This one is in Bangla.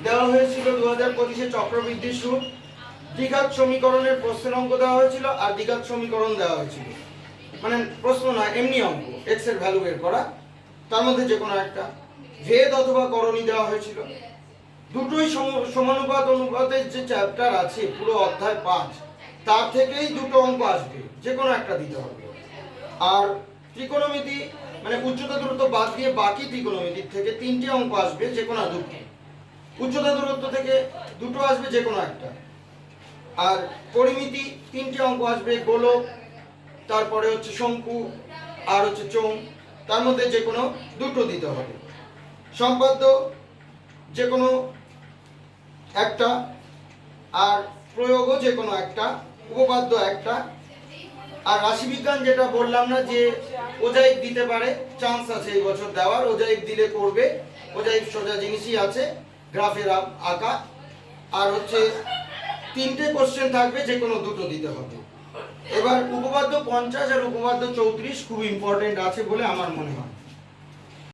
দেওয়া হয়েছিল 2025-এ চক্রবৃদ্ধির সুদ, দ্বিঘাত সমীকরণের প্রশ্নের অঙ্ক দেওয়া হয়েছিল আর দ্বিঘাত সমীকরণ দেওয়া হয়েছিল, মানে প্রশ্ন না এমনি অঙ্ক, এক্স এর ভ্যালু বের করা, তার মধ্যে যে কোনো একটা। ভেদ অথবা করণী দেওয়া হয়েছিল। দুটোই সমানুপাত অনুপাতের যে চ্যাপ্টার আছে পুরো অধ্যায় 5, তার থেকেই দুটো অঙ্ক আসবে, যে কোনো একটা দিতে হবে। আর ত্রিকোণমিতি মানে উচ্চতা দূরত্ব বাদ দিয়ে বাকি ত্রিকোণমিতির থেকে 3টে অঙ্ক আসবে, যে কোনো দুটো। উচ্চতা দূরত্ব থেকে দুটো আসবে, যে কোনো একটা। আর পরিমিতি 3টে অঙ্ক আসবে, গোলক, তারপরে হচ্ছে শঙ্কু, আর হচ্ছে চোঙ, তার মধ্যে যে কোনো দুটো দিতে হবে। সম্পাদ্য যে কোনো একটা, আর প্রয়োগও যে কোনো একটা, উপপাদ্য একটা। আর রাশিবিজ্ঞান যেটা বললাম না যে ওজাইক দিতে পারে, চান্স আছে এই বছর দেওয়ার, ওজাইক দিলে করবে, ওজাইক সোজা জিনিসই আছে, গ্রাফের আঁকা। আর হচ্ছে 3টে কোশ্চেন থাকবে, যে কোনো দুটো দিতে হবে। এবার উপপাদ্য 50 আর উপপাদ্য 34 খুব ইম্পর্টেন্ট আছে বলে আমার মনে হয়।